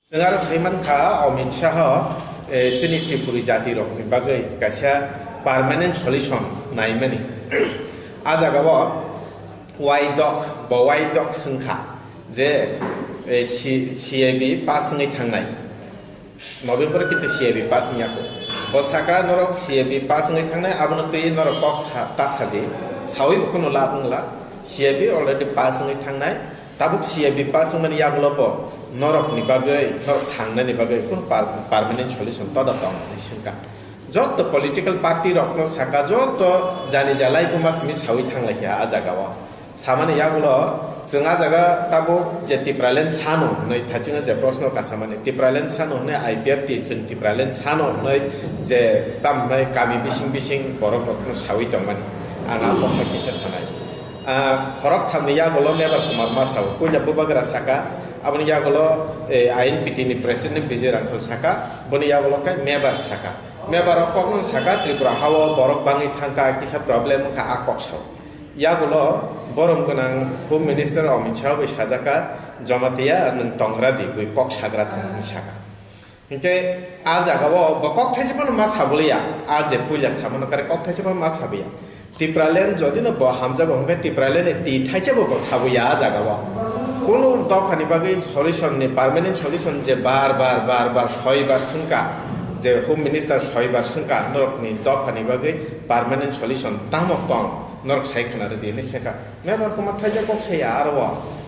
Sengar Saiman Kha Amit Shah Chini Tripuri Jati Rokni Bagai Kasha permanent solution naimani Azagawa White Dog White Dog Sungkha Je CAB passing it hangai November Kit CAB passing Yako Osaka Norok CAB passing it hangai Abonati Norokox Tasadi Sawi Bukunola CAB already passing it hangai Tabuk CAB passing many Yaglopo Norok ni bagai, Norok Tangna ni bagai pun permanent solution toda tong nisingka. Jot to political party rok no saka jot to jani jalai pumas mis hawi tang lagi azagawa. Samane yagulo jenga jaga tabu je tipralen chano noi thajinga je prosno ka samane tipralen chano ne IPF ti jeng tipralen chano noi je tam noi kami bising borok rok no sawi tong mani anga pokna kisa sanai. Khorok thamni yagulo never kumar masau punya bubagra saka Abang Yagolo ain pitini presiden bijir angkol saka, boni Yagolo kai mebar saka. Mebar okok saka Tripura hawa borok bangi thangka kisa problem ka akok saw. Yagolo borom kenang Home Minister Amit Shah sajaka jamatia nang tongradi bui kok sagra thang saka. Hingke azagawo bokok thaisepan mas habulia aje puja samano kare kok thaisepan mas habuya. Tipralen jodi no bo hamja bongke tipralen ti thaisebo bo sabuya azagawo. কোনো দফানি বাকি solution নেই permanent solution যে বার ছয়বার সংখ্যা যে home minister ছয়বার সংখ্যা নরকনি দফানি বাকি পার্মানেন্ট সলিউশন তামক তং নরক সাইখানারে দিয়ে নিছেকা মেবার কুমার থাইজা কক সাইয়া আর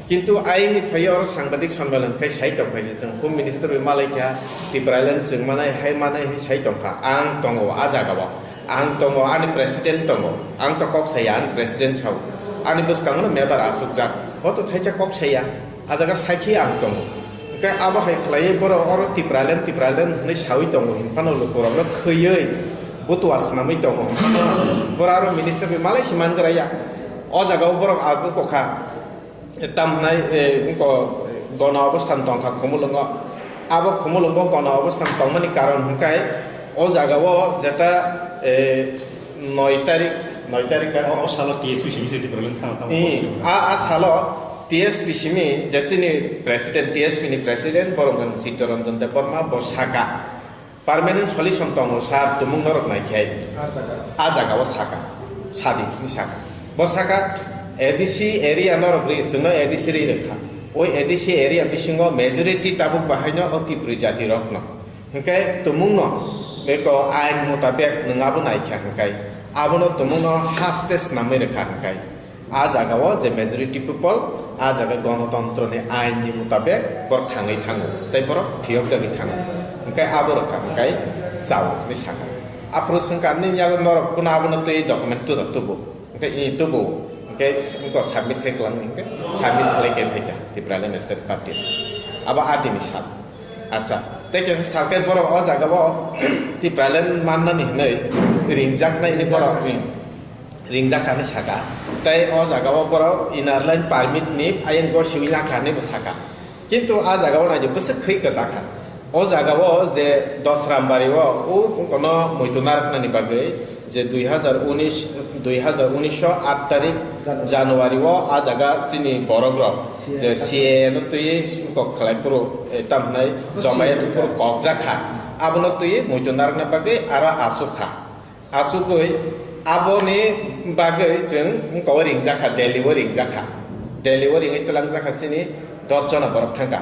কিন্তু আইনি ফাইয়া আর সাংবাদিক সম্মেলন ফাই সাইতম ফাই जों হোম মিনিস্টার মালাইকা টিপ্রাইলেন जों মানাय হাই মানাय হে সাইতমকা আং তঙ্গ আজাগাবা আং তঙ্গ আনি প্রেসিডেন্ট তঙ্গ আং তো কক সাইয়া আনি প্রেসিডেন্ট ছাও আনি বুসকাংনো মেবার আসুক যাক Hoto thaija kok saya ajaga saiki ang tongo kai aba hai khlai boro oro tipralen nei sawi tongo hinpano lokoro no kheyei butu asnami tongo boraro minister be malai siman graya o jaga boro azu kokha tam nai ko gona obosthan tongkha khomulungo abo khomulungo gona obosthan tongmani karon hunkai o jaga o jeta 9 tarik o salo TSP simi siti problem sama a salo TSP simi jachini president TSP ni president borongan Sitorandan Deborma bosaka permanent solution tongo sar tumung norok nai khai a jaga o saka sadi ni saka bosaka ADC area norok ri sungno ADC ri rekha oi ADC area bisingo majority tabuk bahaino o Tripura jati rokno hingkai tumung no beko ain mutabek nungabu nai kha hingkai Abono tumuno hastes namai rekha hangkai a jagao je majority people a jaga ganatantra ni ain ni mutabek bor thangai thango tai bor thiyok jagi thango hangkai abo rekha hangkai chao ni saka apro sangkan ni ya nor kuna abono tei document tu tubu hangkai I tubu hangkai ko submit khai klang hangkai submit khlai ke thaika Tipralen State Party aba ati ni sal acha teke sarkar bor o jagao Tipralen manna ni nei ringjak nai ni boro ringjak kani saka tai o jaga o boro inner line permit ni ayen go siwila kani bo saka kintu a jaga o na je bus khoi ka jaka o jaga o je 10 rambari o kono moitunar nani bagai je 2019 8 tarik Januari o a jaga chini borogro je CA no tui ko khlai puro tam nai jomai puro kok jakha abono tui moitunar na bagai ara asukha Asukoi abone bagai jeng kawering jaka delivering itu lang jaka sini dotjona borok thangka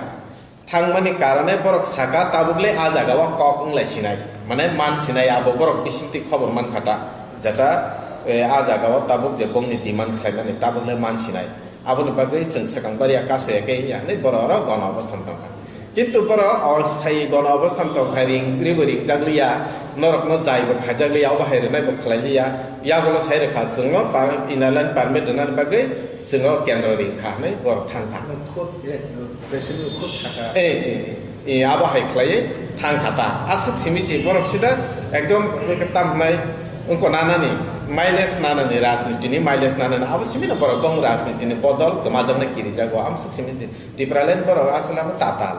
thangmani karane borok saka tabugle a jaga wa kok unglai sinai mane man sinai abo borok bisinti khobor man khata jata a jaga wa tabuk je bongni diman khlaimani tabugle man sinai abone bagai jeng sakangbari akasoya ke ya nei bororo gona obosthan tangka কিন্তু বড় অস্থায়ী গণ অবস্থান তো খাইরিং রিবরিং জাগলিয়া নরক ন যাইব খাজাগলিয়া বাহাইরে নাই বখলাইলিয়া ইয়াগুলো সাইরে খা সঙ্গ ইনালান পারমিট দনান বাগে সঙ্গ কেন্দ্র রিং খা নাই বড় থাংখা খুদ প্রেসিডেন্ট খুদ থাকা এই আবাহাই খলাই থাংখাতা আসুক সিমিসি বড় সিদা একদম তাম নাই উনকো নানানি মাইলেস নানানি রাজনীতিনি মাইলেস নানানি আবো সিমিনা বড় গং রাজনীতিনি বদল গমাজনা কিরি জাগো আমসুক সিমিসি Tipralen বড় আসলে তাতাল